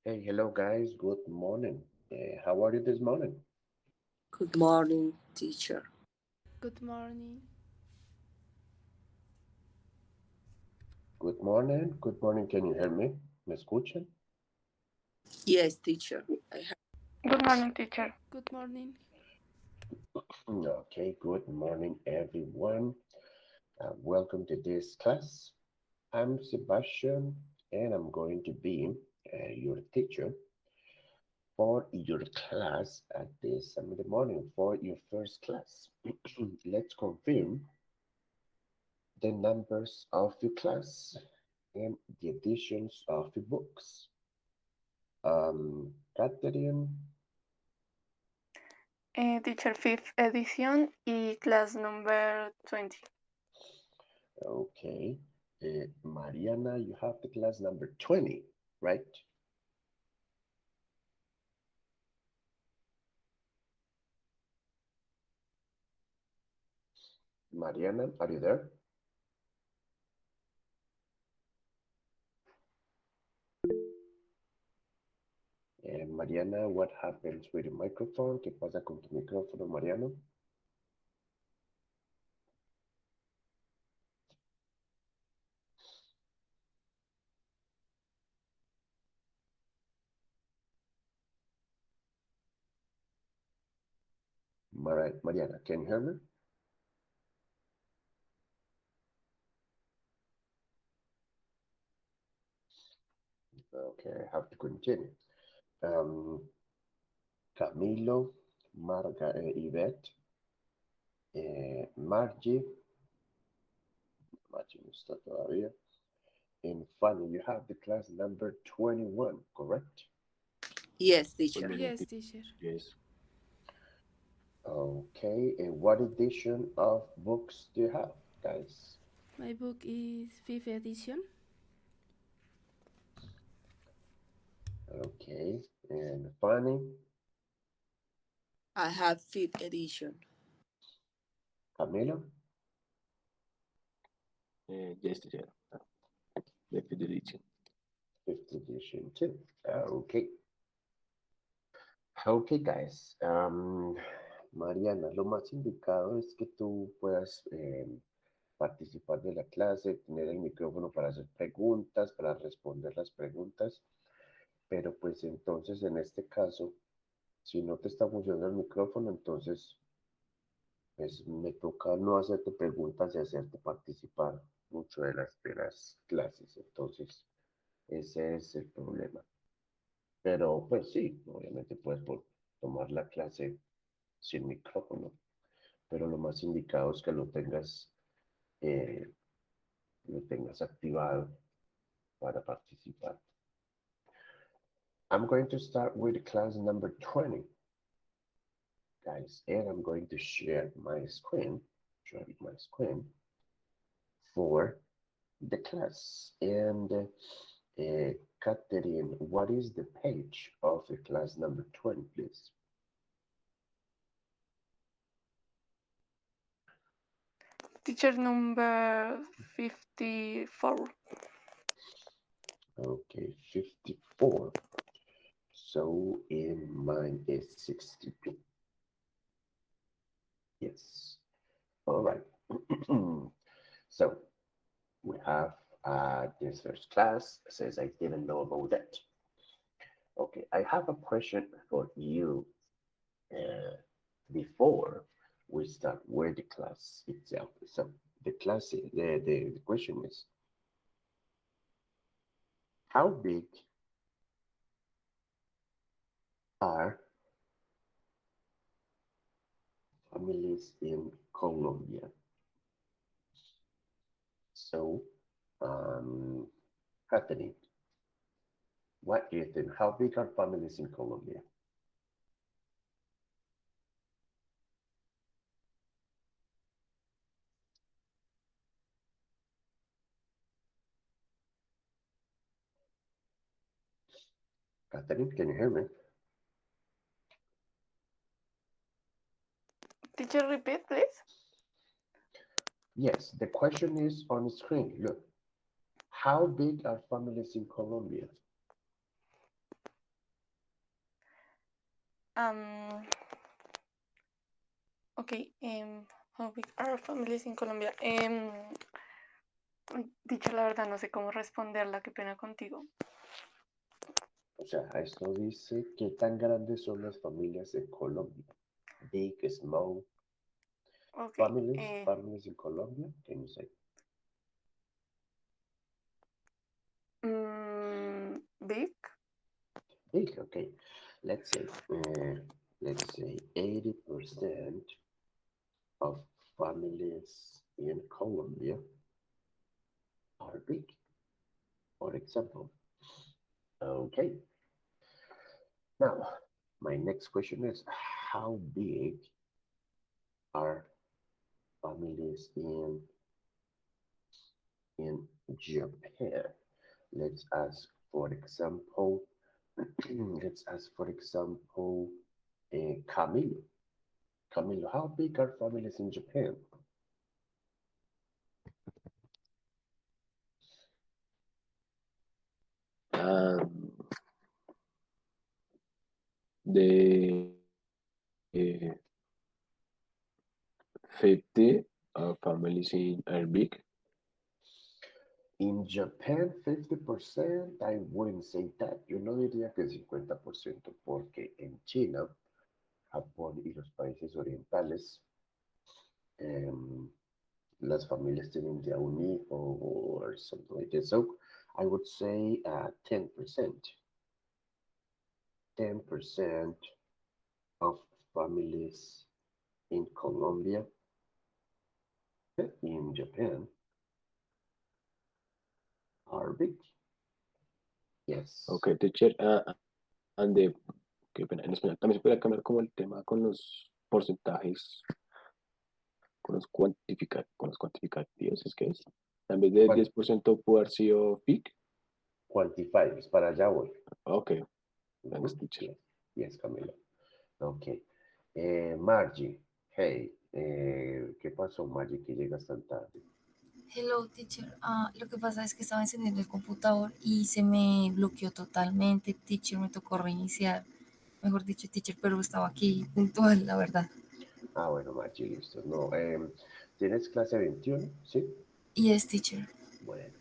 Hey, hello guys. Good morning. How are you this morning? Good morning, teacher. Good morning. Good morning. Good morning. Can you hear me? ¿Me escuchan? Yes, teacher. I have. Good morning, teacher. Good morning. Okay. Good morning, everyone. Welcome to this class. I'm Sebastian, and I'm going to be your teacher for your class at this in the morning for your first class. Let's confirm the numbers of your class and the editions of the books. Catherine, Teacher, fifth edition y class number 20. okay. Mariana, you have the class number 20, right? Mariana, are you there? Mariana, what happens with the microphone? ¿Qué pasa con tu micrófono, Mariano? Mariana, can you hear me? Okay, I have to continue. Um, Camilo, Yvette, Margie, Margie no está todavía. And Fanny, you have the class number 21, correct? Yes, Good teacher. morning, Yes, teacher. yes. Okay, and what edition of books do you have, guys? My book is fifth edition. Okay, and Fanny, I have fifth edition. Camilo, Yes, teacher. The fifth. fifth edition too. Okay, okay, guys. Mariana, lo más indicado es que tú puedas participar de la clase, tener el micrófono para hacer preguntas, para responder las preguntas, pero pues entonces en este caso, si no te está funcionando el micrófono, entonces pues me toca no hacerte preguntas y hacerte participar mucho de las clases. Entonces, ese es el problema. Pero pues sí, obviamente puedes tomar la clase sin micrófono, pero lo más indicado es que eh, lo tengas activado para participar. I'm going to start with class number 20, guys, and I'm going to share my screen for the class. And Catherine, what is the page of the class number 20, please? Teacher number 54. Okay, 54. So in mine is 62. Yes. All right. So we have this first class says I didn't know about that. Okay, I have a question for you uh, before we start with the class itself. So the question is, how big are families in Colombia? So, um, Catherine, what do you think? How big are families in Colombia? Catherine, can you hear me? Teacher, repeat, please. Yes, the question is on the screen. Look, how big are families in Colombia? Um, okay, how big are families in Colombia? Dicho la verdad, no sé cómo responderla, qué pena contigo. O sea, esto dice qué tan grandes son las familias en Colombia. Big, small, Ok, families in Colombia, can you say? big, Big, okay. Let's say, uh, let's say 80% of families in Colombia are big, for example. Okay. Now, my next question is, how big are families in Japan? Let's ask, for example, let's ask, for example, Camilo. Camilo, how big are families in Japan? The 50 families in are big. In Japan, 50%, I wouldn't say that. Yo no diría que 50%, porque en China, Japón y los países orientales, em, las familias tienen ya un hijo or something like that. So I would say 10%. 10% of families in Colombia, in Japan, are big. Yes. Okay, teacher. And the, qué pena, en español también se puede cambiar como el tema con los porcentajes, con los cuantificativos, es que es. En vez de Cuan- 10% puede haber sido big. Quantifiers, para allá voy. Okay, thanks, Mhm. teacher. Yes, yes, Camilo. Okay. Margie, hey, ¿qué pasó, Margie, que llegas tan tarde? Hello, teacher. Lo que pasa es que estaba encendiendo el computador y se me bloqueó totalmente, teacher. Me tocó reiniciar. Mejor dicho, teacher, pero estaba aquí puntual, la verdad. Ah, bueno, Margie, listo. No, ¿tienes clase 21? ¿Sí? Yes, teacher. Bueno.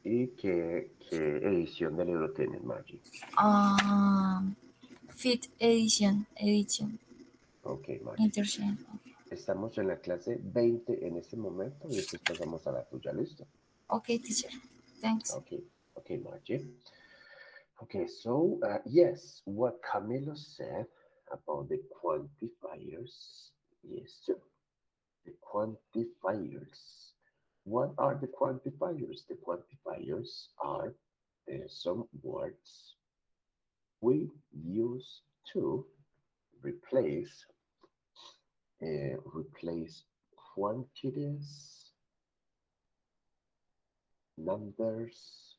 ¿Y qué edición del libro tienes, Margie? Fifth edition, Ok, Margie. Intershare. Estamos en la clase 20 en este momento y después pasamos a la tuya, ¿listo? Okay, teacher. Thanks. Okay, okay, Margie. Okay, so yes, what Camilo said about the quantifiers is true. The quantifiers. What are the quantifiers? The quantifiers are some words we use to replace replace quantities, numbers,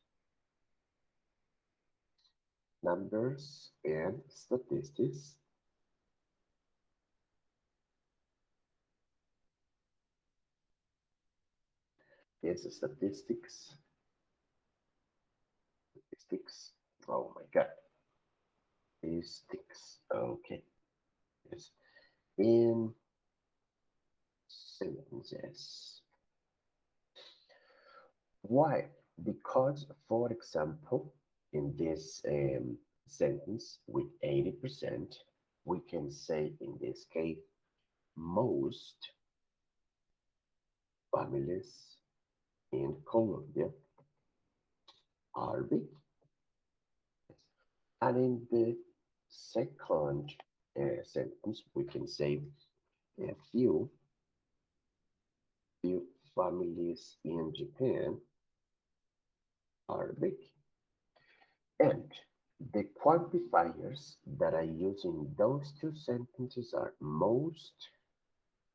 and statistics. Yes, statistics. Statistics. Oh my God. Statistics. Okay. Yes. In sentences. Why? Because, for example, in this sentence with 80%, we can say in this case, most families in Colombia are big. And in the second sentence, we can say a few families in Japan are big. And the quantifiers that I use in those two sentences are most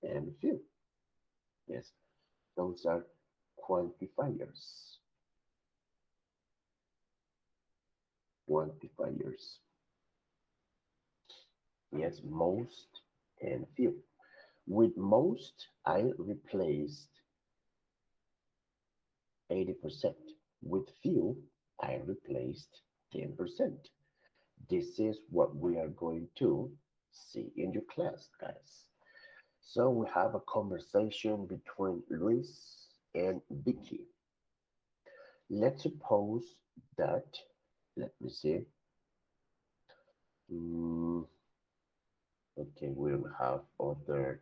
and few. Yes, those are quantifiers. Quantifiers. Yes, most and few. With most, I replaced 80%. With few, I replaced 10%. This is what we are going to see in your class, guys. So we have a conversation between Luis and Vicky. Let's suppose that, let me see. Mm, okay, we don't have other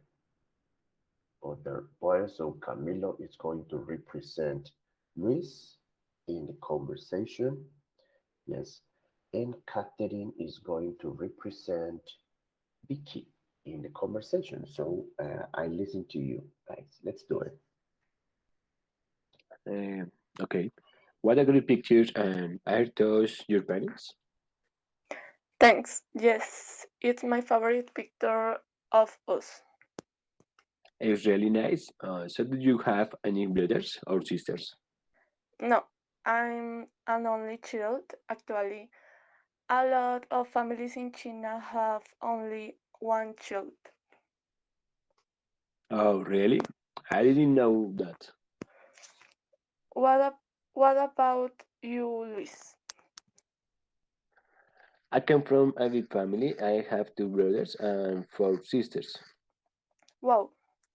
boys, so Camilo is going to represent Luis in the conversation. Yes, and Catherine is going to represent Vicky in the conversation. So I listen to you guys. Let's do it. Uh, okay. What a great pictures, and are those your parents? Thanks. Yes, it's my favorite picture of us. It's really nice. So, did you have any brothers or sisters? No, I'm an only child. Actually, a lot of families in China have only one child. Oh, really? I didn't know that. What, what about you, Luis? I come from a big family. I have two brothers and four sisters. Wow,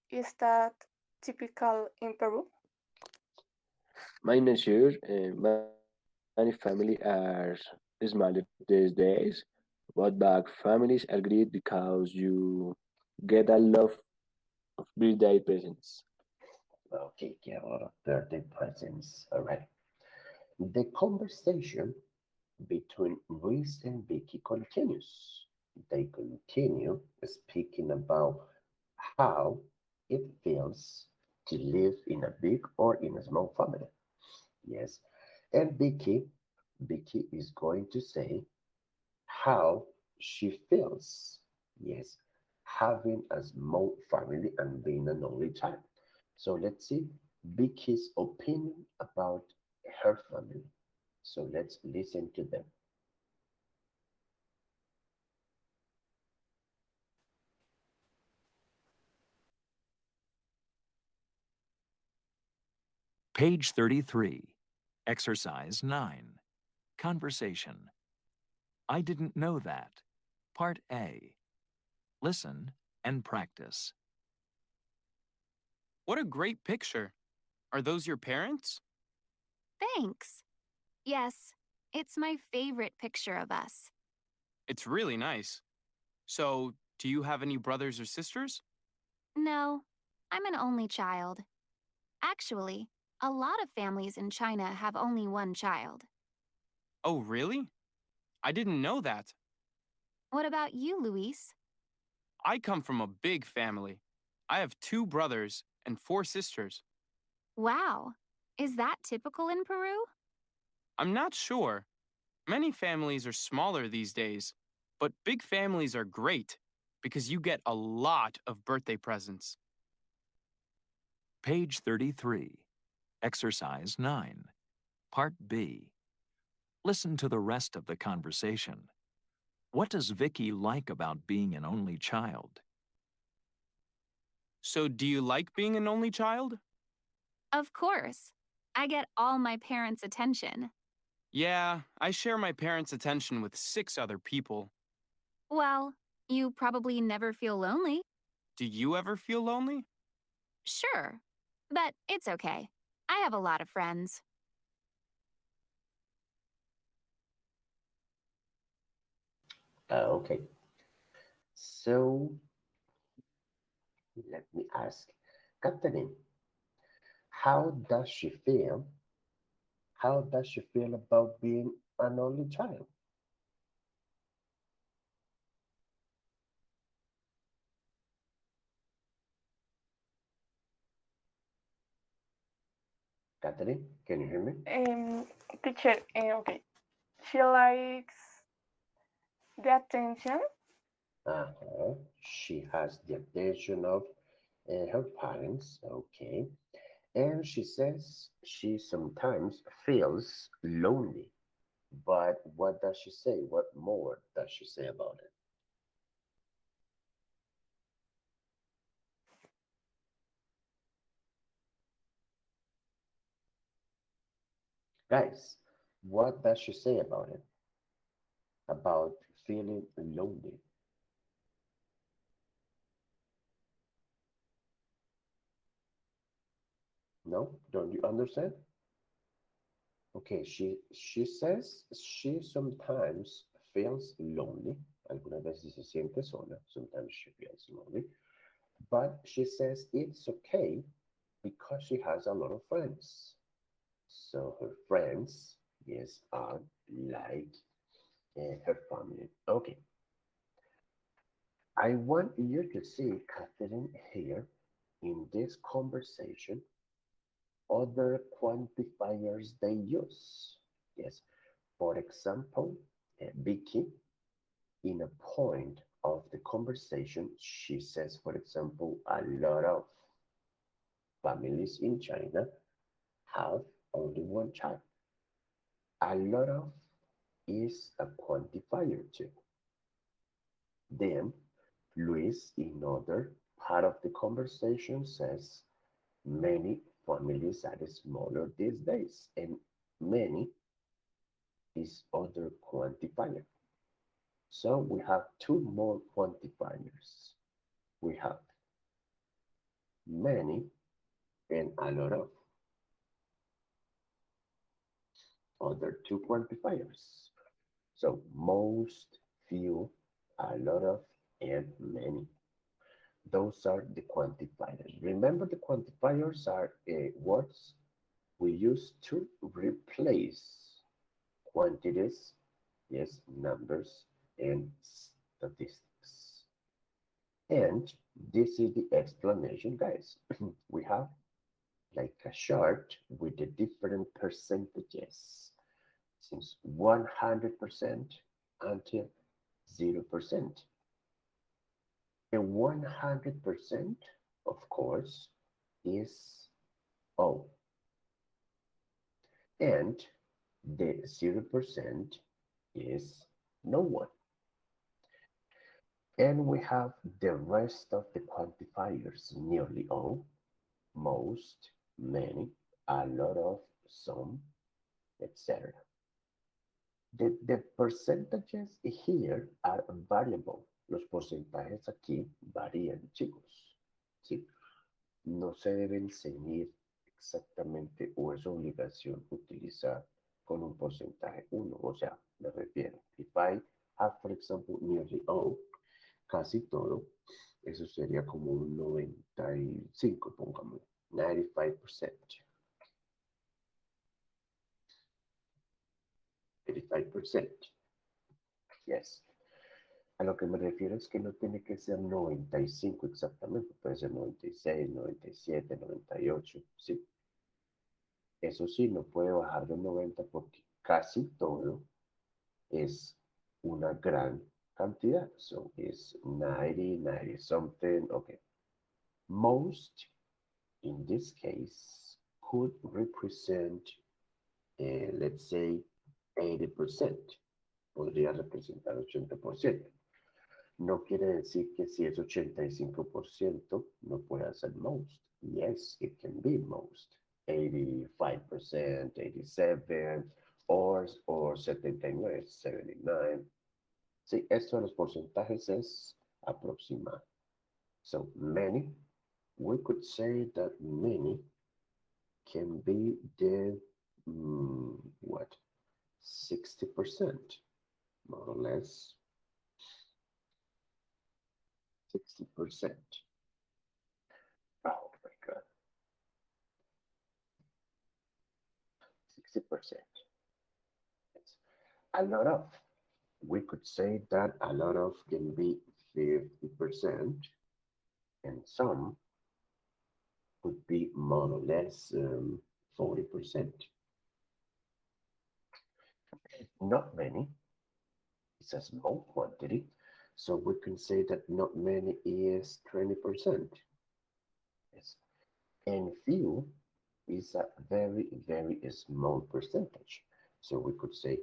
is that typical in Peru? My not sure. Many families are smaller these days, but big families are great because you get a lot of birthday presents. Okay, get a lot of birthday presents. All right. The conversation between Luis and Vicky continues. They continue speaking about how it feels to live in a big or in a small family. Yes. And Vicky is going to say how she feels. Yes. Having a small family and being an only child. So let's see Vicky's opinion about her family. So let's listen to them. Page 33, Exercise 9, Conversation. I didn't know that. Part A. Listen and practice. What a great picture. Are those your parents? Thanks. Yes, it's my favorite picture of us. It's really nice. So, do you have any brothers or sisters? No, I'm an only child. Actually, a lot of families in China have only one child. Oh, really? I didn't know that. What about you, Luis? I come from a big family. I have two brothers and four sisters. Wow, is that typical in Peru? I'm not sure. Many families are smaller these days, but big families are great because you get a lot of birthday presents. Page 33, Exercise 9, Part B. Listen to the rest of the conversation. What does Vicky like about being an only child? So, do you like being an only child? Of course. I get all my parents' attention. Yeah, I share my parents' attention with 6 other people. Well, you probably never feel lonely. Do you ever feel lonely? Sure, but it's okay. I have a lot of friends. Okay. So let me ask Catherine, how does she feel? How does she feel about being an only child? Catherine, can you hear me? Teacher, okay. She likes the attention. Uh-huh. She has the attention of her parents. Okay. And she says she sometimes feels lonely. But what does she say? What more does she say about it? Guys, what does she say about it? About feeling lonely. No? Don't you understand? Okay, she says she sometimes feels lonely. Algunas veces se siente sola. Sometimes she feels lonely. But she says it's okay because she has a lot of friends. So her friends, yes, are like her family. Okay. I want you to see, Catherine, here in this conversation, other quantifiers they use. Yes. For example, Vicky, in a point of the conversation, she says, for example, a lot of families in China have only one child. A lot of is a quantifier too. Then Luis, in other part of the conversation, says many families are smaller these days, and many is other quantifier. So we have two more quantifiers. We have many and a lot of other two quantifiers. So most, few, a lot of, and many. Those are the quantifiers. Remember, the quantifiers are words we use to replace quantities, yes, numbers, and statistics. And this is the explanation, guys. We have like a chart with the different percentages since 100% until 0%. The 100%, of course, is O. And the 0% is no one. And we have the rest of the quantifiers, nearly all, most, many, a lot of, some, etc. The percentages here are variable. Los porcentajes aquí varían, chicos. ¿Sí? No se deben ceñir exactamente o es obligación utilizar con un porcentaje 1. O sea, me refiero, if I have, for example, nearly all, casi todo, eso sería como un 95, pongamos, 95%. 85%. Yes. A lo que me refiero es que no tiene que ser 95 exactamente, puede ser 96, 97, 98, sí. Eso sí, no puede bajar de 90 porque casi todo es una gran cantidad. So it's 90, 90 something, okay. Most, in this case, could represent, let's say, 80%. Podría representar 80%. No quiere decir que si es 85% no pueda ser most. Yes, it can be most. 85%, 87%, or 79, 79. Sí, esto de los porcentajes es aproximado. So many, we could say that many can be the, what, 60%, more or less. 60%. Oh my God. 60%. It's a lot of. We could say that a lot of can be 50%, and some could be more or less 40%. Not many. It's a small quantity. So we can say that not many is 20%. Yes. And few is a very, very small percentage. So we could say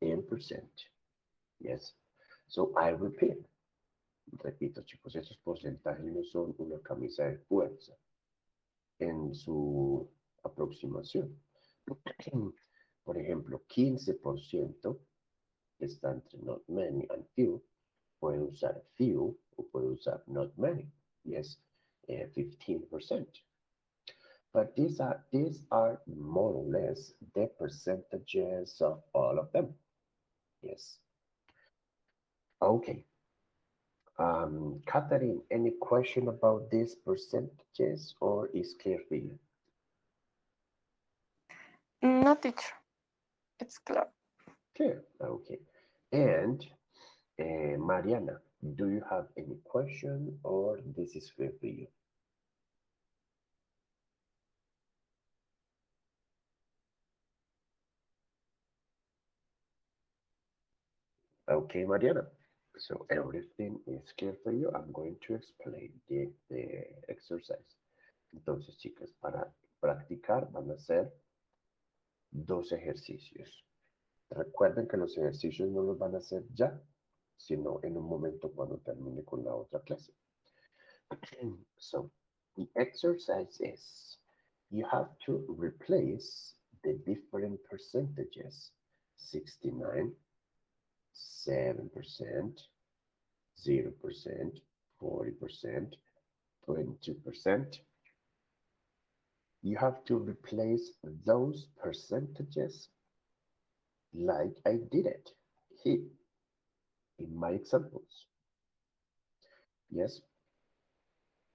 10%. Yes. So I repeat. Repito, chicos, esos porcentajes no son una camisa de fuerza en su aproximación. Por ejemplo, 15% está entre not many and few. Puede usar few o puede usar not many. Yes, 15%. But these are more or less the percentages of all of them. Yes. Okay. Catherine, any question about these percentages or is clear for you? No, teacher. It's clear. Clear. Okay. And Mariana, do you have any question or this is clear for you? Okay, Mariana. So everything is clear for you. I'm going to explain the exercise. Entonces, chicas, para practicar van a ser dos ejercicios. Recuerden que los ejercicios no los van a hacer ya, sino en un momento cuando termine con la otra clase. So, the exercise is you have to replace the different percentages 69, 7%, 0%, 40%, 22%. You have to replace those percentages like I did it here in my examples. Yes,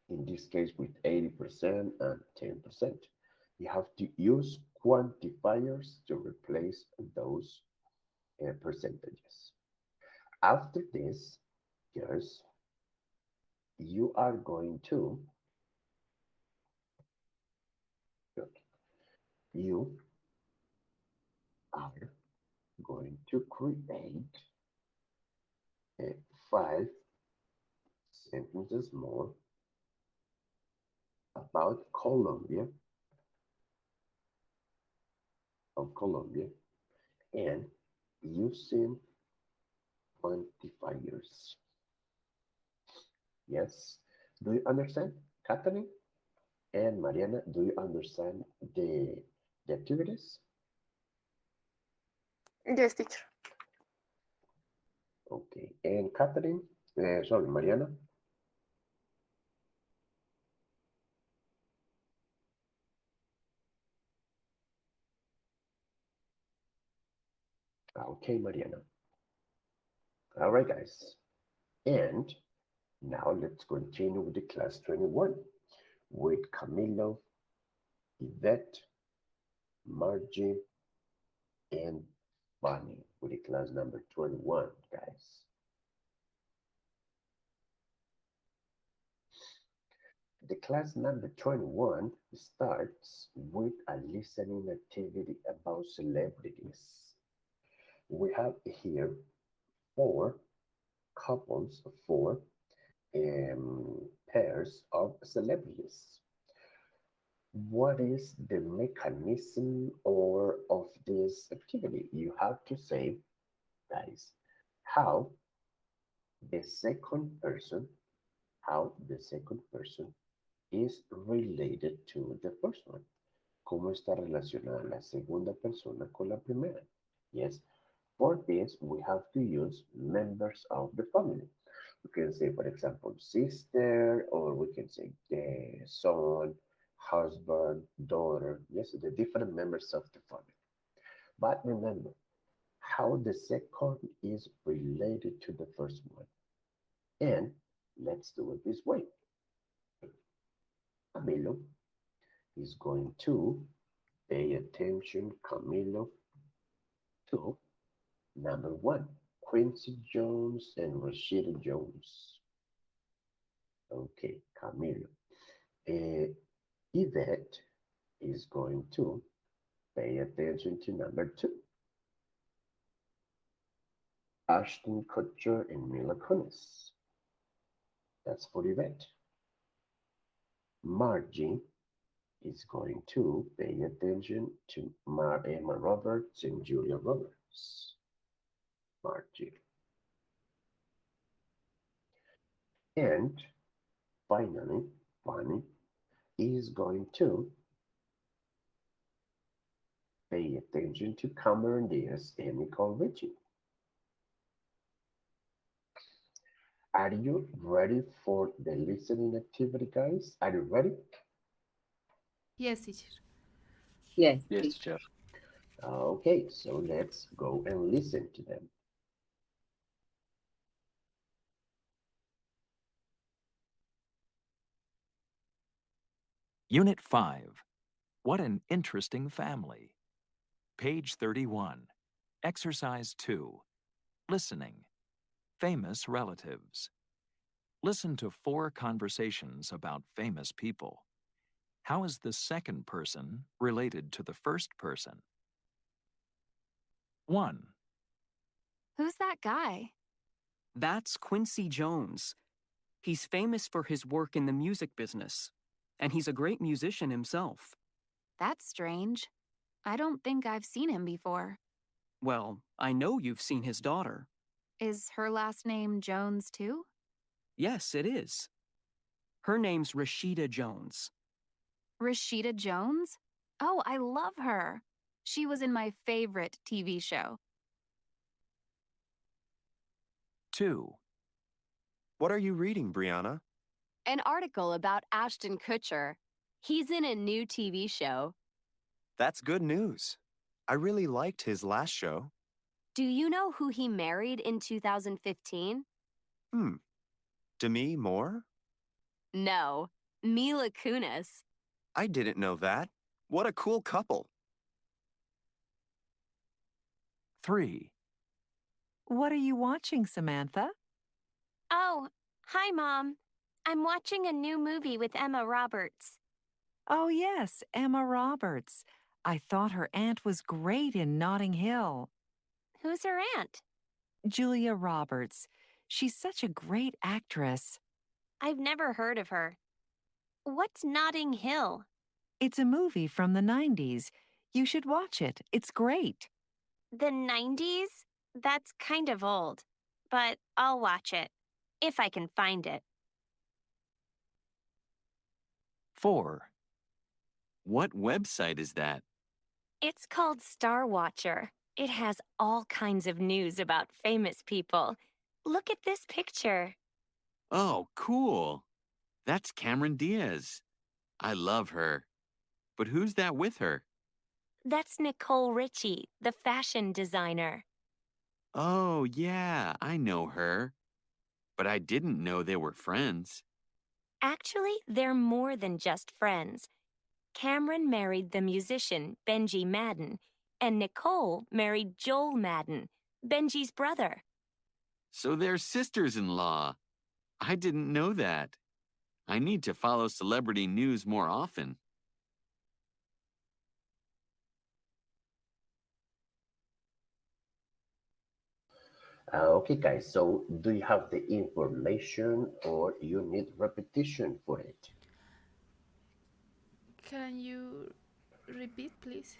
in this case with 80% and 10%. You have to use quantifiers to replace those percentages. After this, yes, you are going to you are going to create 5 sentences more about Colombia, and using quantifiers. Yes, do you understand, Catherine and Mariana? Do you understand the activities? Yes, teacher. Okay, and Catherine, sorry, Mariana. Okay, Mariana. All right, guys. And now let's continue with the class 21 with Camilo, Yvette, Margie, and Bonnie with the class number 21, guys. The class number 21 starts with a listening activity about celebrities. We have here four couples, four pairs of celebrities. What is the mechanism or of this activity? You have to say, guys, how the second person, how the second person is related to the first one. ¿Cómo está relacionada la segunda persona con la primera? Yes. For this, we have to use members of the family. We can say, for example, sister, or we can say son, husband, daughter. Yes, the different members of the family. But remember, how the second is related to the first one. And let's do it this way. Camilo is going to pay attention, Camilo, to number one, Quincy Jones and Rashida Jones. Okay, Camilo. Yvette is going to pay attention to number two, Ashton Kutcher and Mila Kunis. That's for Yvette. Margie is going to pay attention to Emma Roberts and Julia Roberts. Margie. And finally, Bonnie is going to pay attention to Cameron Diaz and Nicole Richie. Are you ready for the listening activity, guys? Are you ready? Yes, teacher. Yes, Yes, teacher. teacher. Okay, so let's go and listen to them. Unit 5. What an interesting family. Page 31. Exercise 2. Listening. Famous relatives. Listen to 4 conversations about famous people. How is the second person related to the first person? 1, Who's that guy? That's Quincy Jones. He's famous for his work in the music business, and he's a great musician himself. That's strange. I don't think I've seen him before. Well, I know you've seen his daughter. Is her last name Jones too? Yes, it is. Her name's Rashida Jones. Rashida Jones? Oh, I love her. She was in my favorite TV show. 2, What are you reading, Brianna? An article about Ashton Kutcher. He's in a new TV show. That's good news. I really liked his last show. Do you know who he married in 2015? Demi Moore? No, Mila Kunis. I didn't know that. What a cool couple. 3, What are you watching, Samantha? Oh, hi, Mom. I'm watching a new movie with Emma Roberts. Oh, yes, Emma Roberts. I thought her aunt was great in Notting Hill. Who's her aunt? Julia Roberts. She's such a great actress. I've never heard of her. What's Notting Hill? It's a movie from the 90s. You should watch it. It's great. The 90s? That's kind of old, but I'll watch it, if I can find it. 4, What website is that? It's called Star Watcher. It has all kinds of news about famous people. Look at this picture. Oh, cool. That's Cameron Diaz. I love her. But who's that with her? That's Nicole Richie, the fashion designer. Oh, yeah, I know her. But I didn't know they were friends. Actually, they're more than just friends. Cameron married the musician Benji Madden, and Nicole married Joel Madden, Benji's brother. So they're sisters-in-law. I didn't know that. I need to follow celebrity news more often. Okay, guys, so do you have the information or you need repetition for it? Can you repeat, please?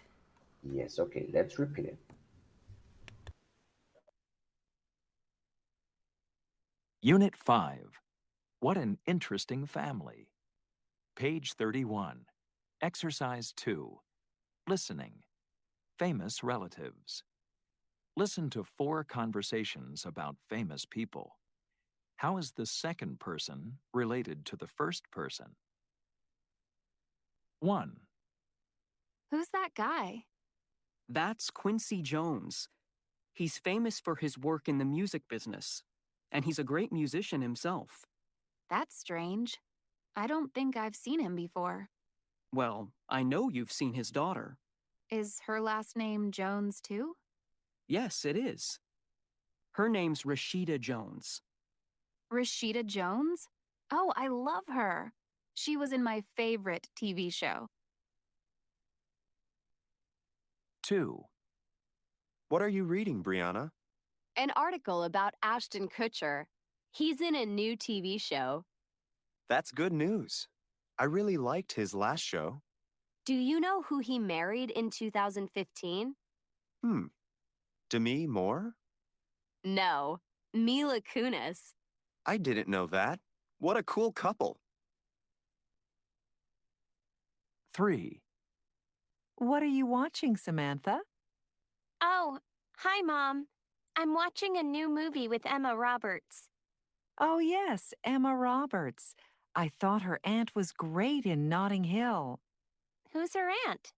Yes, okay, let's repeat it. Unit 5. What an interesting family. Page 31. Exercise 2. Listening. Famous relatives. Listen to 4 conversations about famous people. How is the second person related to the first person? 1, Who's that guy? That's Quincy Jones. He's famous for his work in the music business, and he's a great musician himself. That's strange. I don't think I've seen him before. Well, I know you've seen his daughter. Is her last name Jones too? Yes, it is. Her name's Rashida Jones. Rashida Jones? Oh, I love her. She was in my favorite TV show. 2, What are you reading, Brianna? An article about Ashton Kutcher. He's in a new TV show. That's good news. I really liked his last show. Do you know who he married in 2015? Demi Moore? No, Mila Kunis. I didn't know that. What a cool couple. 3, What are you watching, Samantha? Oh, hi, Mom. I'm watching a new movie with Emma Roberts. Oh, yes, Emma Roberts. I thought her aunt was great in Notting Hill. Who's her aunt?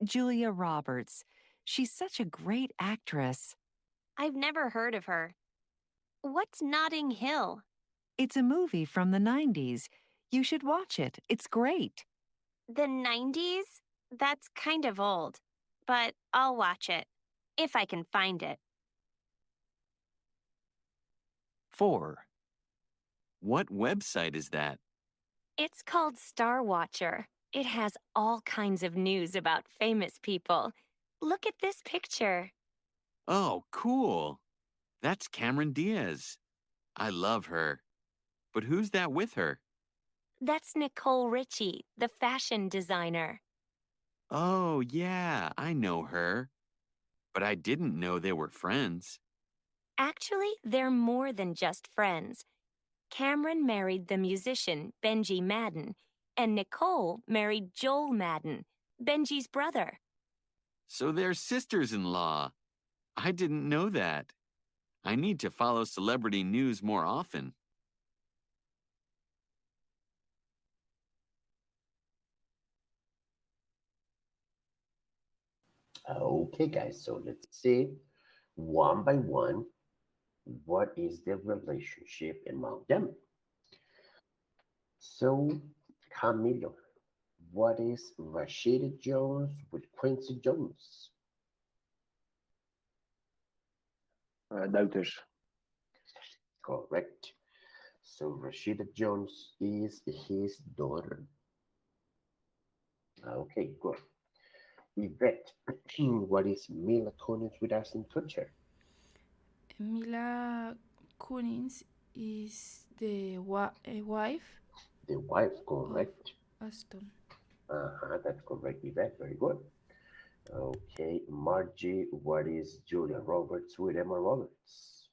Julia Roberts. She's such a great actress. I've never heard of her. What's Notting Hill? It's a movie from the 90s. You should watch it. It's great. The 90s? That's kind of old, but I'll watch it if I can find it. 4. What website is that? It's called Star Watcher. It has all kinds of news about famous people. Look at this picture. Oh, cool. That's Cameron Diaz. I love her. But who's that with her? That's Nicole Richie, the fashion designer. Oh, yeah, I know her. But I didn't know they were friends. Actually, they're more than just friends. Cameron married the musician Benji Madden, and Nicole married Joel Madden, Benji's brother. So they're sisters-in-law. I didn't know that. I need to follow celebrity news more often. Okay, guys, so let's see one by one what is the relationship among them. So, Camilo, what is Rashida Jones with Quincy Jones? Daughters. Correct. So Rashida Jones is his daughter. Okay, good. Yvette, what is Mila Kunis with Ashton Kutcher? Mila Kunis is the wife The wife, correct. of Aston. That's correct, Yvette. Very good. Okay, Margie, what is Julia Roberts with Emma Roberts?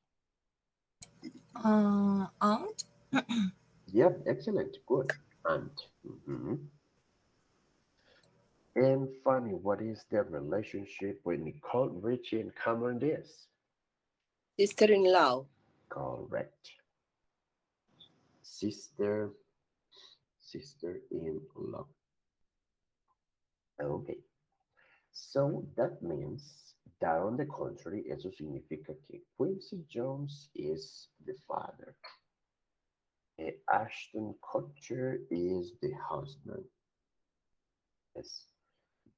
Aunt? Yep, excellent. Good. Aunt. And Fanny, what is their relationship with Nicole Richie and Cameron Diaz? Sister-in-law. Correct. Sister-in-law. Okay. So that means that on the contrary, eso significa que Quincy Jones is the father. Ashton Kutcher is the husband. Yes,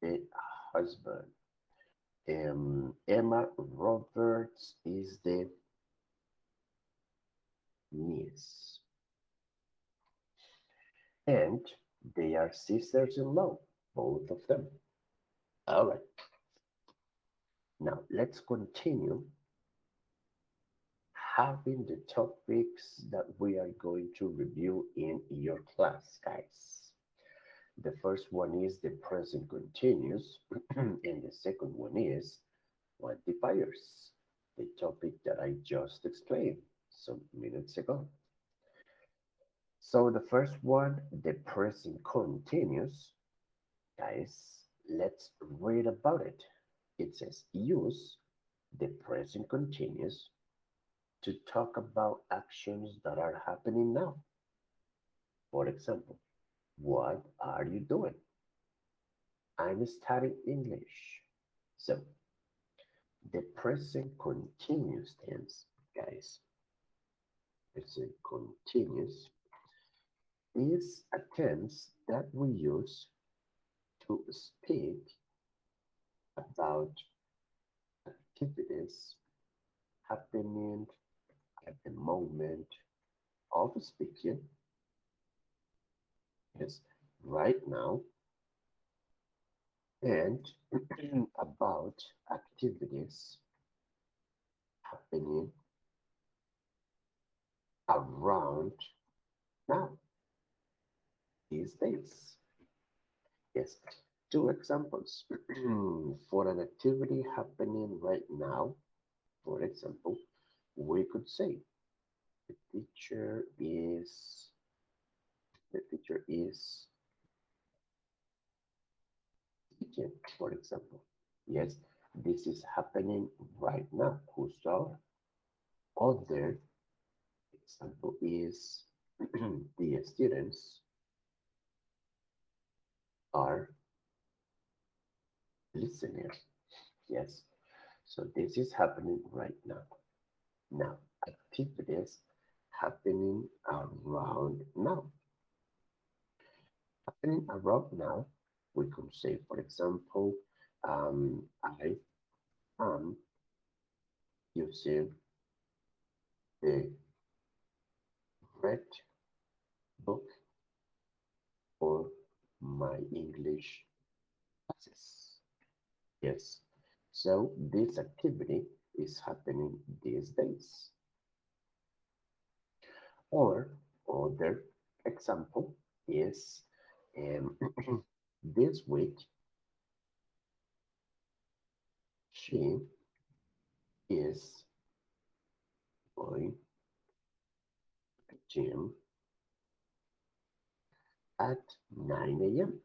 the husband. Emma Roberts is the niece. And they are sisters-in-law, both of them. All right. Now let's continue having the topics that we are going to review in your class, guys. The first one is the present continuous, and the second one is quantifiers, the topic that I just explained some minutes ago. So the first one, the present continuous, guys, let's read about it. It says use the present continuous to talk about actions that are happening now. For example, what are you doing? I'm studying English. So, the present continuous tense, guys, present continuous is a tense that we use to speak about activities happening at the moment of speaking. Yes, right now, and about activities happening around now, these days. Yes, two examples. For an activity happening right now, for example, we could say the teacher is speaking, for example. Yes, this is happening right now, justo ahora. Other example is the students are listener. Yes. So this is happening right now. Now, activities happening around now. Happening around now, we could say, for example, I am using the red book for my English classes. Yes. So this activity is happening these days. Or other example is this week she is going to gym at 9 a.m.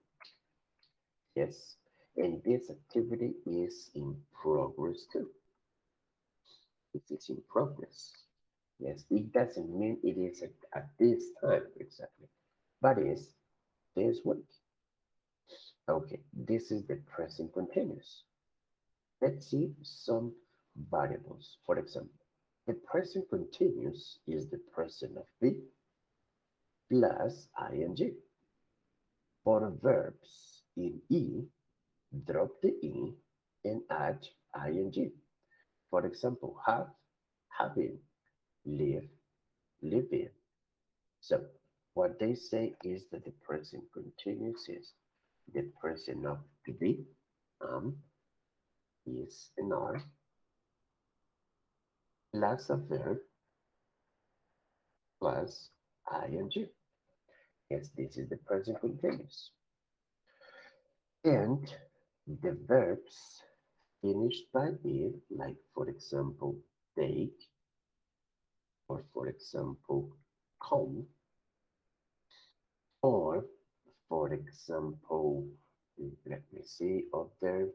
Yes, and this activity is in progress too. It is in progress. Yes, it doesn't mean it is at this time exactly, but it's this week. Okay, this is the present continuous. Let's see some variables. For example, the present continuous is the present of be plus ing. For verbs in E, drop the E and add ing. For example, have, having, live, living. So what they say is that the present continuous is the present of to be, is and are, plus a verb, plus ing. Yes, this is the present continuous. And the verbs finished by it, like for example, take, or for example, come, or for example, let me see, other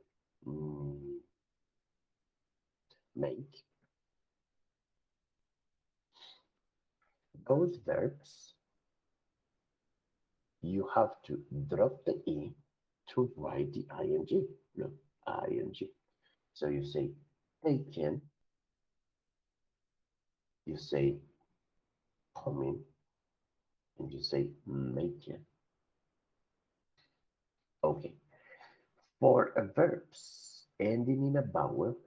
make. Those verbs, you have to drop the E to write the ing. Look, ing. So you say taken, you say coming, and you say making. Okay. For verbs ending in a vowel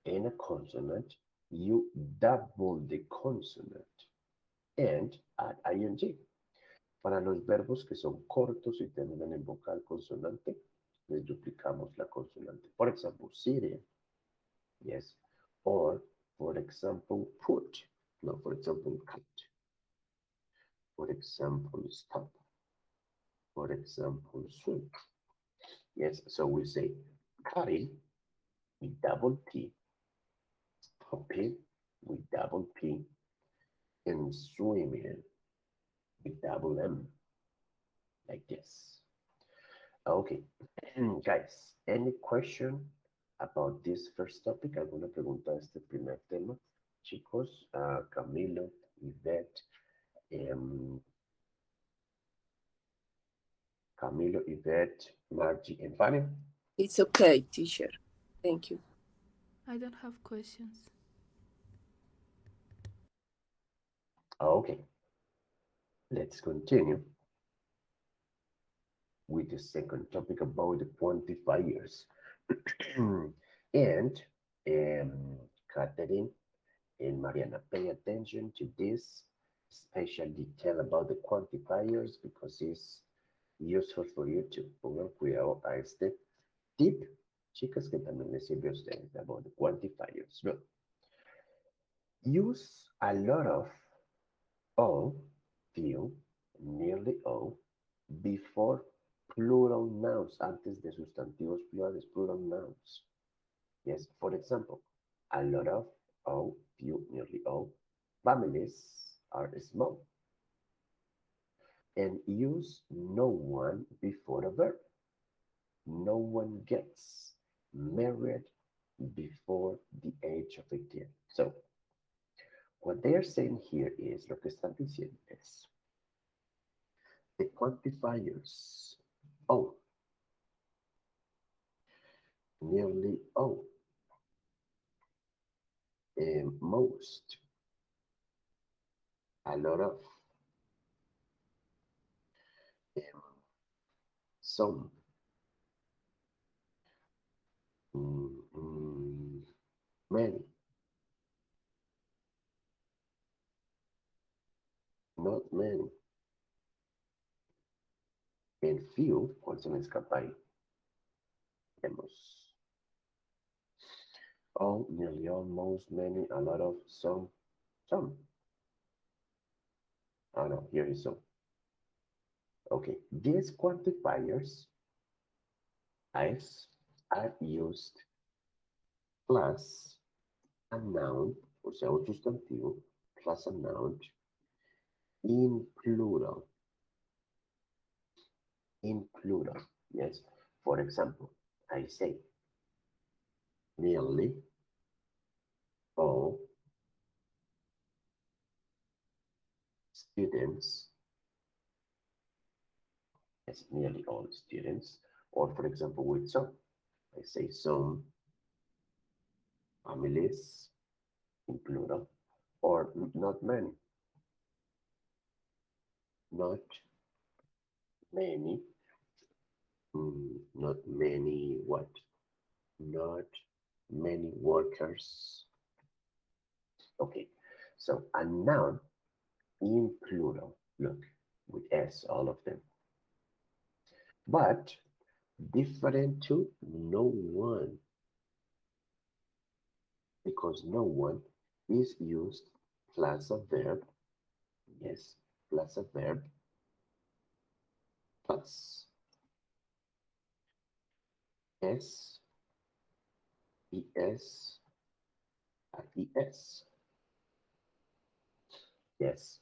and a consonant, you double the consonant and add ing. Para los verbos que son cortos y terminan en vocal consonante, les duplicamos la consonante. For example, sitting, yes. Or, for example, put. No, for example, cut. For example, stop. For example, swim. Yes, so we say cutting with double T, stopping with double P, and swimming with double M, like this. Okay, guys, any question about this first topic? ¿Alguna pregunta de este primer tema? Chicos, Camilo, Yvette, Camilo, Yvette, Margie, and Fanny. It's okay, teacher. Thank you. I don't have questions. Okay, let's continue with the second topic about the quantifiers. And Catherine and Mariana, pay attention to this special detail about the quantifiers because it's useful for you to pongan cuidado a este tip, chicas, que también les sirve a ustedes about the quantifiers. Look, use a lot of, all, few, nearly all, before plural nouns, antes de sustantivos plurales, plural nouns. Yes, for example, a lot of, all, few, nearly all, families are small. And use no one before a verb. No one gets married before the age of 18. So, what they are saying here is, lo que están diciendo es, the quantifiers, oh, nearly all, most, a lot of, um, some, mm, mm, many, not many, and few, cuando se me escapa ahí, vemos. All, nearly all, most, many, a lot of, some. Oh no, here is some. Okay, these quantifiers as are used plus a noun, o sea, un sustantivo, plus a noun in plural. In plural, yes. For example, I say nearly all students, yes, nearly all students, or for example, with some, I say some families in plural, or not many, not many, not many what? Not many workers. Okay, so a noun in plural, look, with S, all of them. But different to no one, because no one is used plus a verb, yes, plus a verb, plus S, ES, ES. Yes,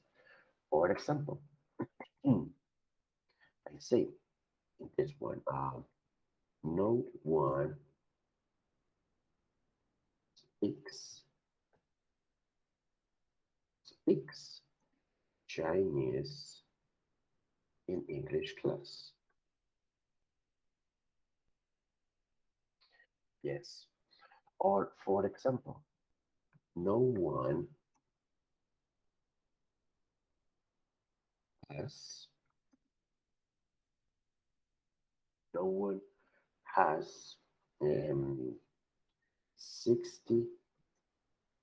for example, I say in this one, no one speaks Chinese in English class. Yes. Or for example, no one has no one has 60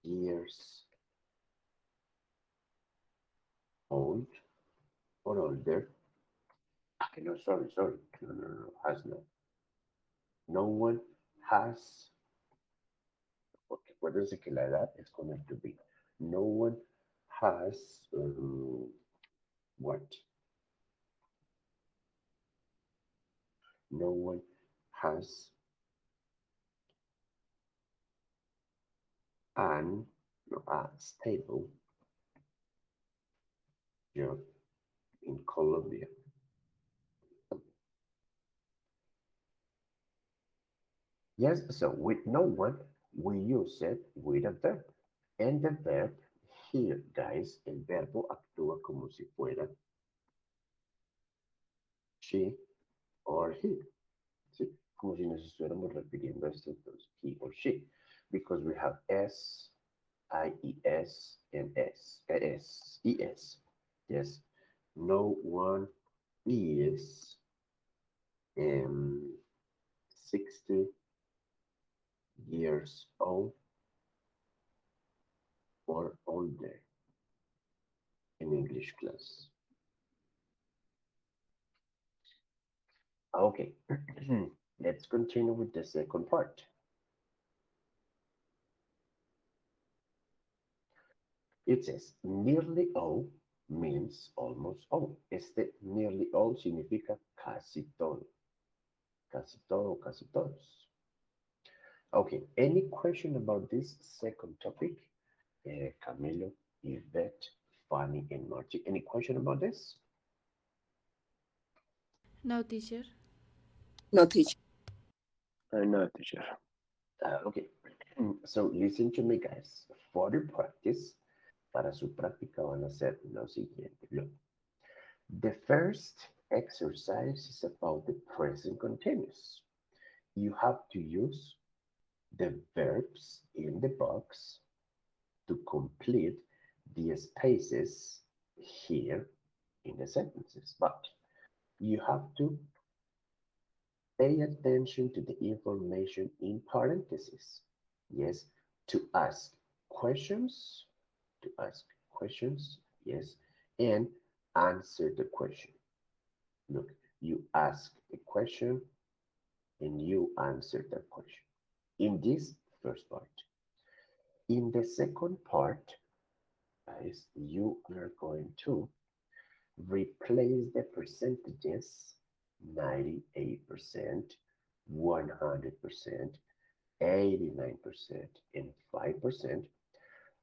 years old or older. No, sorry. No, has no. No one has, porque acuérdense que la edad es con el to be. No one has, what? No one has an, no, a stable job in Colombia. Yes, so with no one, we use it with a verb. And the verb here, guys, el verbo actúa como si fuera she or he. ¿Sí? Como si nos estuviéramos refiriendo a estos dos, he or she. Because we have S, IES, and ES. Yes. No one is 60 years old or older in English class. Okay, let's continue with the second part. It says nearly all means almost all. Este nearly all significa casi todo. Casi todo, casi todos. Okay, any question about this second topic? Camilo, Yvette, Fanny, and Marty. Any question about this? No, teacher. No, teacher. No, teacher. Okay, so listen to me, guys. For your practice, para su práctica van a hacer lo siguiente. Look, the first exercise is about the present continuous. you have to use the verbs in the box to complete the spaces here in the sentences. But you have to pay attention to the information in parentheses. Yes, to ask questions, to ask questions, yes, and answer the question. Look, you ask the question and you answer the question in this first part. In the second part, guys, you are going to replace the percentages 98%, 100%, 89%, and 5%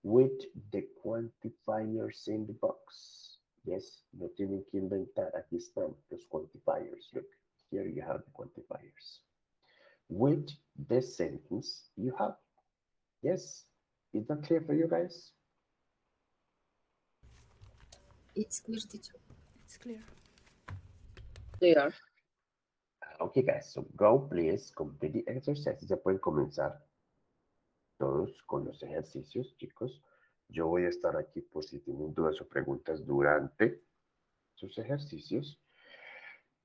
with the quantifiers in the box. Yes, no tienen que inventar. Aquí están los quantifiers. Look, here you have the quantifiers. With the sentence you have. Yes, is that clear for you guys? It's clear, teacher. It's clear. Clear. Okay, guys, so go please complete the exercises. Ya pueden comenzar todos con los ejercicios, chicos. Yo voy a estar aquí por si tienen dudas o preguntas durante sus ejercicios.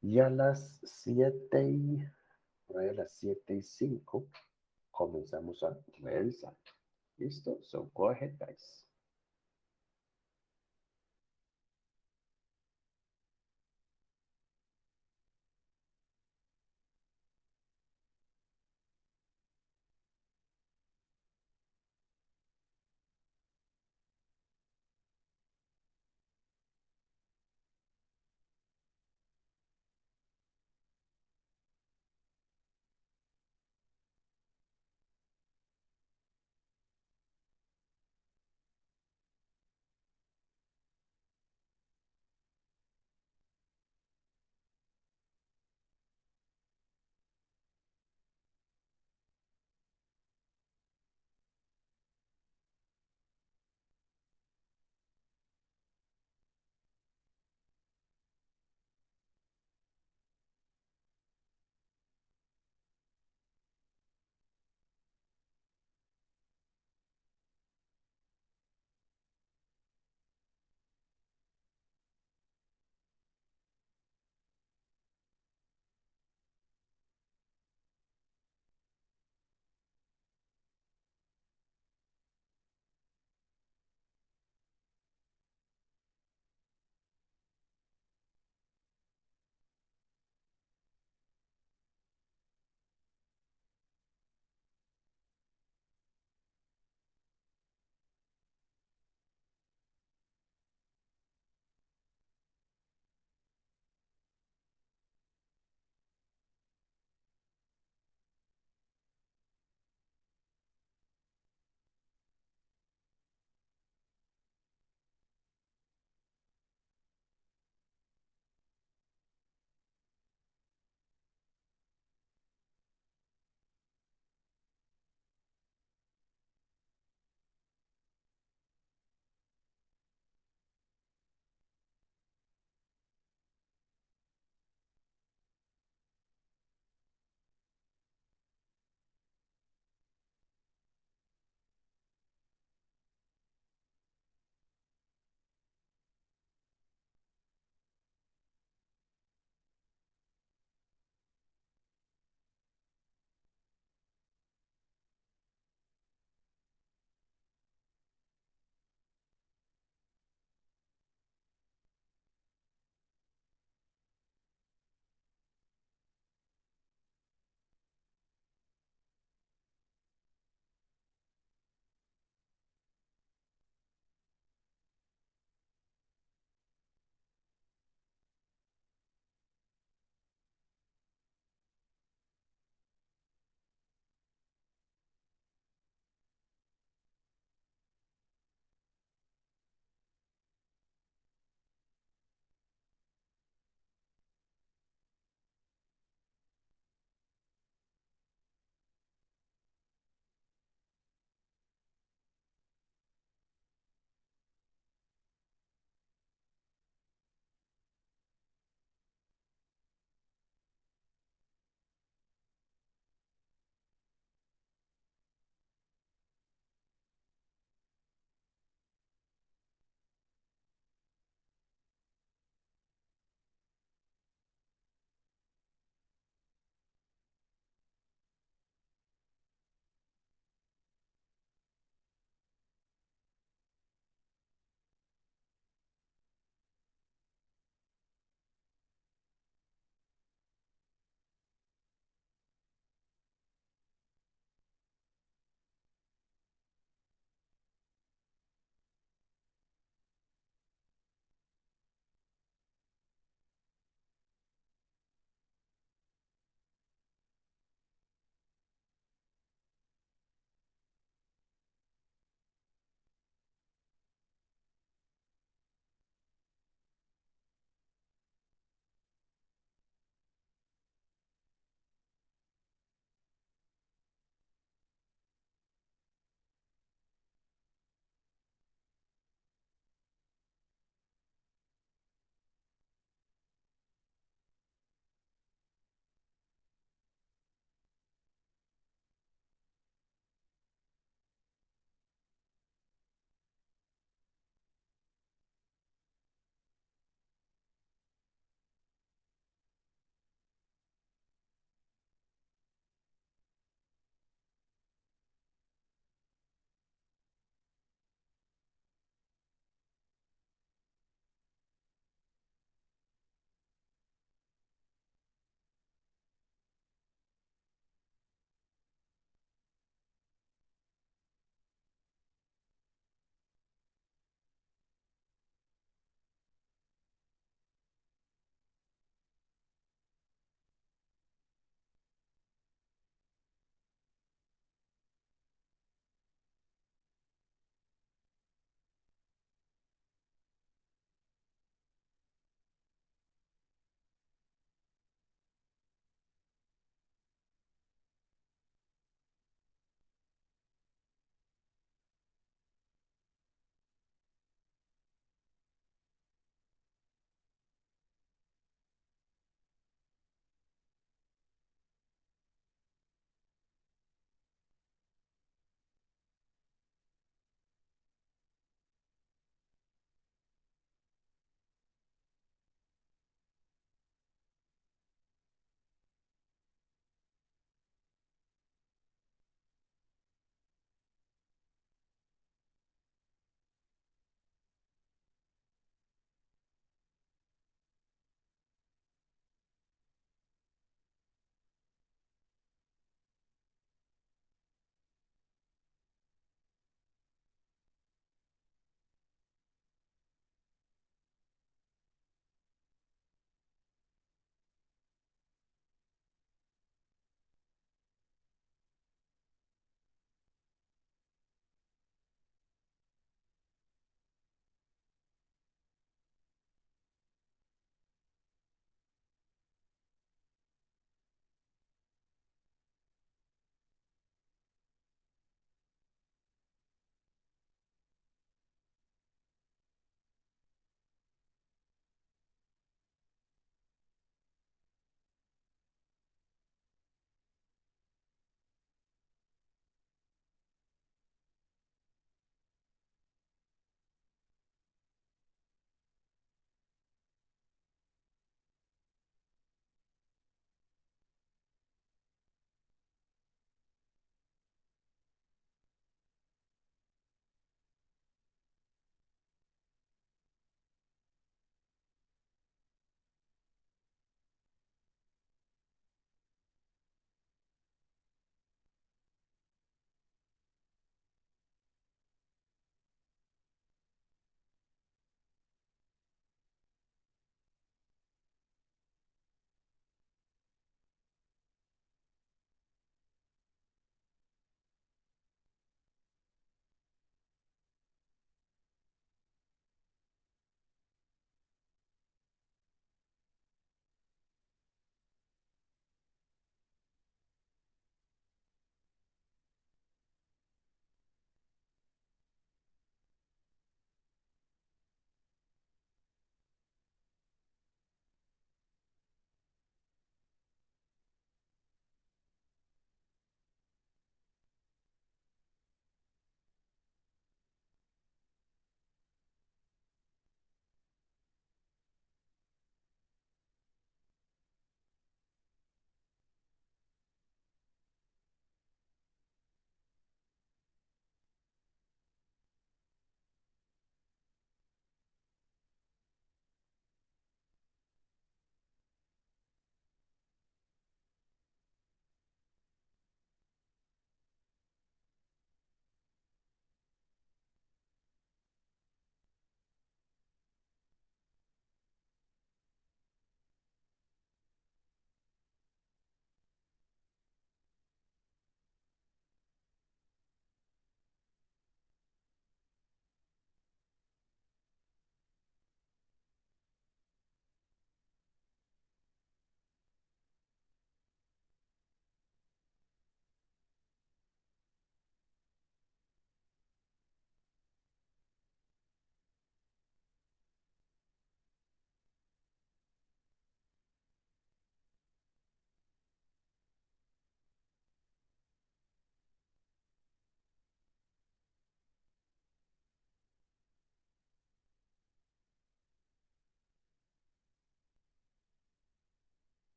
Y a las 7:05 comenzamos a revisar. ¿Listo? So go ahead, guys.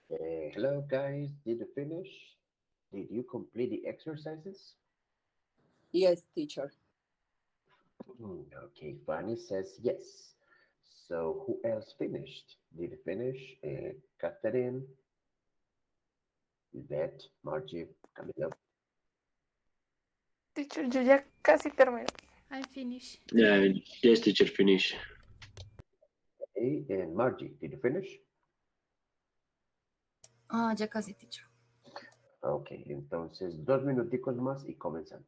Hello, guys. Did you finish? Did you complete the exercises? Yes, teacher. Okay, Fanny says yes. So who else finished? Did you finish? Catherine, Yvette, Margie, Camila. Teacher, yo ya casi termino. I finish. Yes, teacher, finish. Okay, and Margie, did you finish? Ah, ya casi, teacher. Ok, entonces 2 minuticos más y comenzamos.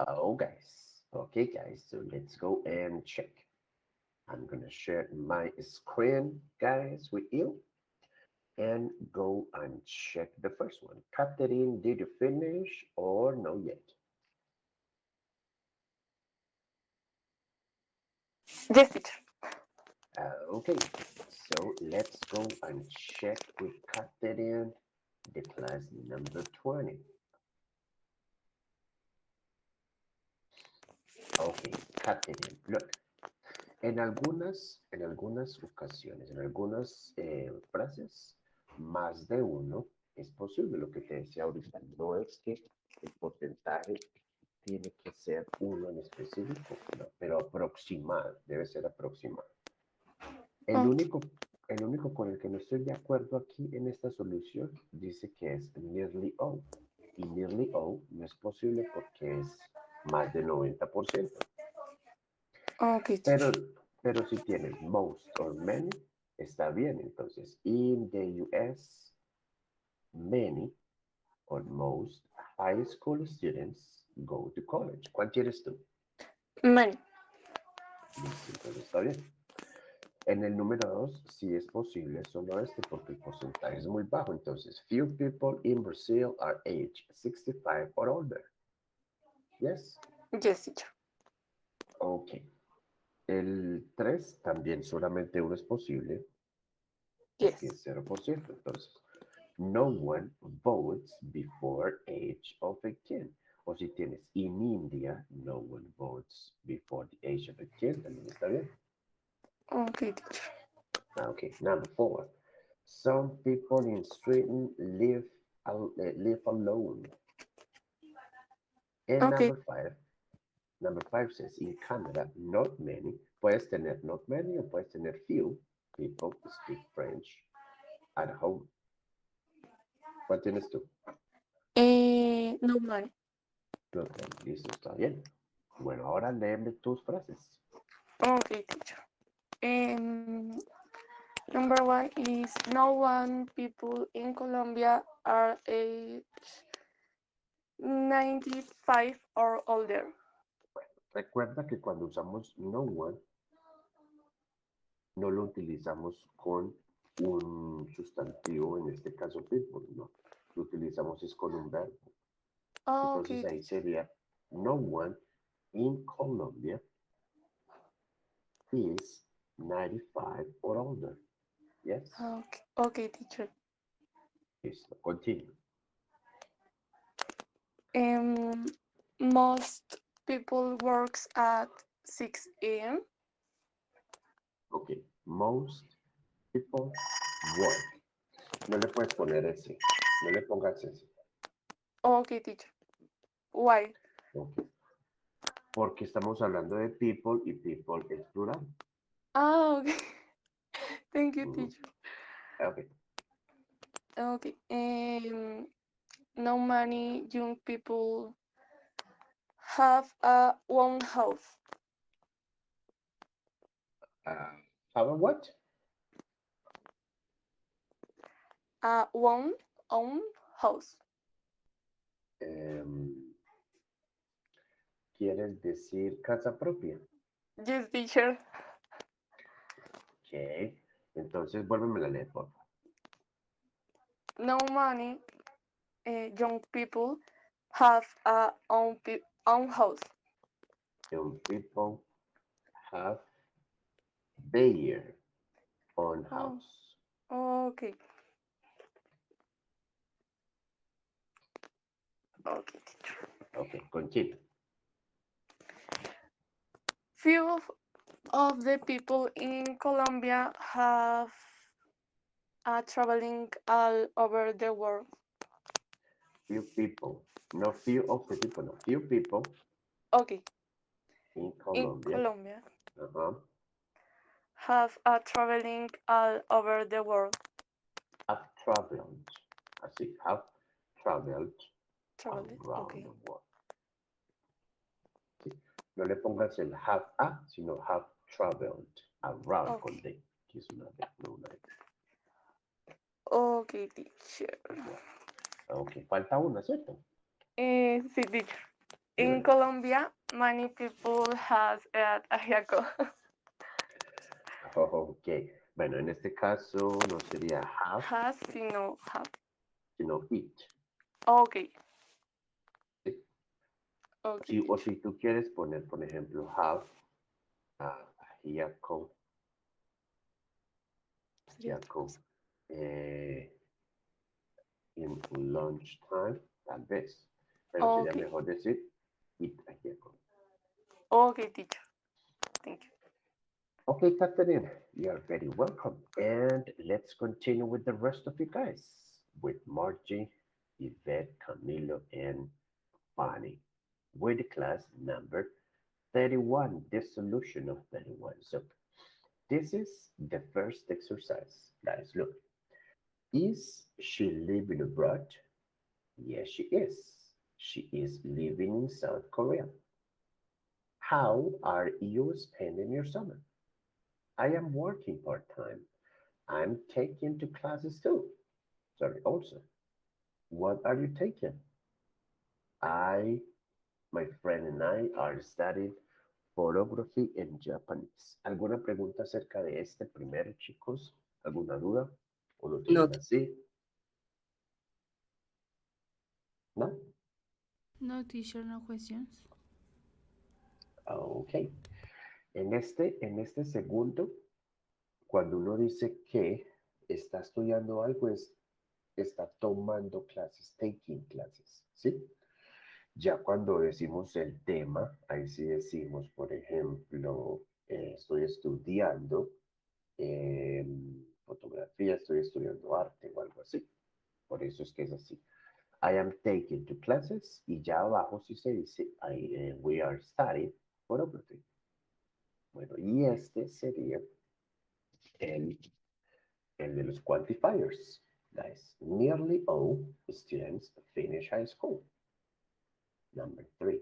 Oh, guys. Okay, guys, so let's go and check. I'm gonna share my screen, guys, with you. And go and check the first one. Catherine, did you finish or no yet? Yes, teacher. Okay, so let's go and check with Catherine, the class number 20. Okay, Catherine, look. En algunas ocasiones, en algunas frases, más de uno es posible. Lo que te decía ahorita, no es que el porcentaje tiene que ser uno en específico, no, pero aproximado, debe ser aproximado. El único, el único con el que no estoy de acuerdo aquí en esta solución dice que es nearly all. Y nearly all no es posible porque es más del 90%. Okay, Pero si tienes most or many, está bien. Entonces, in the US, many or most high school students go to college. ¿Cuál quieres tú? many. Listo, entonces está bien. En el número 2, sí es posible solo este porque el porcentaje es muy bajo. Entonces, few people in Brazil are age 65 or older. Yes? Yes, teacher. Ok. El 3 también solamente uno es posible. Yes. Que es 0%. Entonces, no one votes before age of 18. O si tienes in India, no one votes before the age of 18. También está bien. Okay, teacher. Okay, number 4. Some people in Sweden live alone. And Okay. number five says in Canada, not many. Puedes tener not many o puedes tener few people speak French at home. ¿Cuál tienes tú? No many. Not many. Listo, está bien. Bueno, ahora léeme tus frases. Okay, teacher. Number 1 is no one people in Colombia are age 95 or older. Recuerda que cuando usamos no one, no lo utilizamos con un sustantivo, en este caso people, no. Lo utilizamos es con un verbo. Entonces Okay. ahí sería no one in Colombia is 95 or older. Yes. Okay, teacher. Listo, continue. Most people works at 6 a.m. Ok, most people work. No le puedes poner ese, no le pongas ese. Okay, teacher. Why? Ok. Porque estamos hablando de people y people es plural. Ah, okay. Thank you, Mhm. teacher. Ok. Okay. No many young people have a own house. Have a what? A own house. ¿Quieres decir casa propia? Yes, teacher. Ok. Entonces, vuélveme a leer, por favor. No many young people have a own house. Young people have their own Oh. house. Okay. Okay, teacher. Okay, continue. Few of the people in Colombia have traveling all over the world. Few people, no few of the people, no few people Okay. in Colombia. In Colombia Uh-huh. have traveling all over the world. Have traveled. Así, have traveled Traveled. around Okay. the world. Sí. No le pongas el have a, sino have traveled around Okay. con D, que es una D, no una E. Okay, teacher. Ok, falta una, ¿cierto? Sí, teacher. In Dímelo. Colombia, many people has a vehicle. Ok, bueno, en este caso no sería have, Has, sino have. sino it. Okay. Sí. Okay. O si tú quieres poner, por ejemplo, have a vehicle, in lunch time, tal vez. Pero sería Okay. mejor decir it a vehicle. Okay, teacher. Thank you. Okay, Catherine, you're very welcome. And let's continue with the rest of you guys, with Margie, Yvette, Camilo, and Bonnie, with class number 31, the solution of 31. So this is the first exercise. Guys, look. Is she living abroad? Yes, she is. She is living in South Korea. How are you spending your summer? I am working part-time. I'm taking two classes too. Sorry, also. What are you taking? My friend and I are studying photography in Japanese. ¿Alguna pregunta acerca de este primero, chicos? ¿Alguna duda? ¿O lo tienen así? ¿No? No, teacher, no questions. Ok. En este segundo, cuando uno dice que está estudiando algo, está tomando clases, taking clases, ¿sí? Ya cuando decimos el tema, ahí sí decimos, por ejemplo, estoy estudiando fotografía, estoy estudiando arte o algo así. Por eso es que es así. I am taking two classes y ya abajo sí se dice we are studying photography. Bueno, y este sería el de los quantifiers. Guys, nearly all students finish high school. Number 3,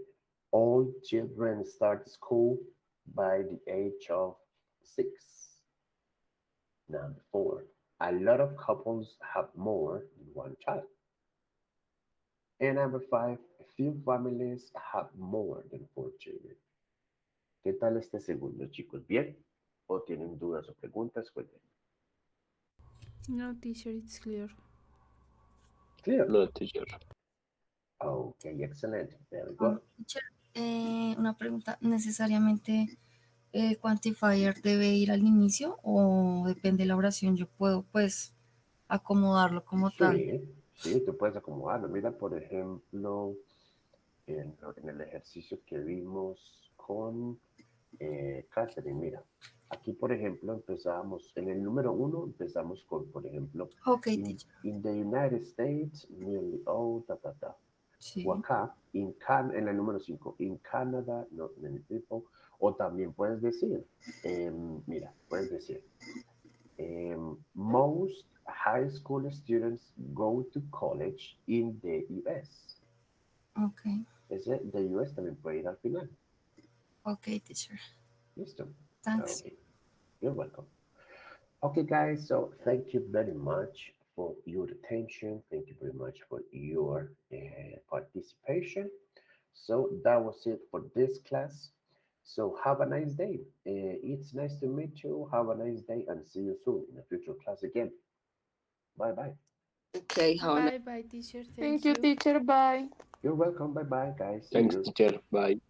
all children start school by the age of 6. Number 4, a lot of couples have more than one child. And number 5, few families have more than 4 children. ¿Qué tal este segundo, chicos? ¿Bien? ¿O tienen dudas o preguntas? Cuéntenme. No, teacher, it's clear. Clear? No, teacher. Okay, excellent. Very good. Teacher, una pregunta, ¿necesariamente el quantifier debe ir al inicio o depende de la oración? Yo puedo pues acomodarlo como tal. Sí, tú puedes acomodarlo. Mira, por ejemplo, en el ejercicio que vimos con Catherine, mira. Aquí, por ejemplo, empezamos, en el número 1 empezamos con, por ejemplo, Ok, in, teacher. in the United States, nearly all, ta, ta, ta. Sí. O acá, en el número 5, in Canada, not many people. O también puedes decir, mira, puedes decir, most high school students go to college in the US. Ok. Ese the US también puede ir al final. Ok, teacher. Listo. Thanks. Okay. You're welcome. Okay, guys, so thank you very much for your attention. Thank you very much for your participation. So that was it for this class. So have a nice day. It's nice to meet you. Have a nice day and see you soon in a future class again. Bye-bye. Okay, have a nice Bye bye, teacher. Thank you, teacher. Bye. You're welcome. Bye-bye, guys. See Thanks, you. teacher. Bye.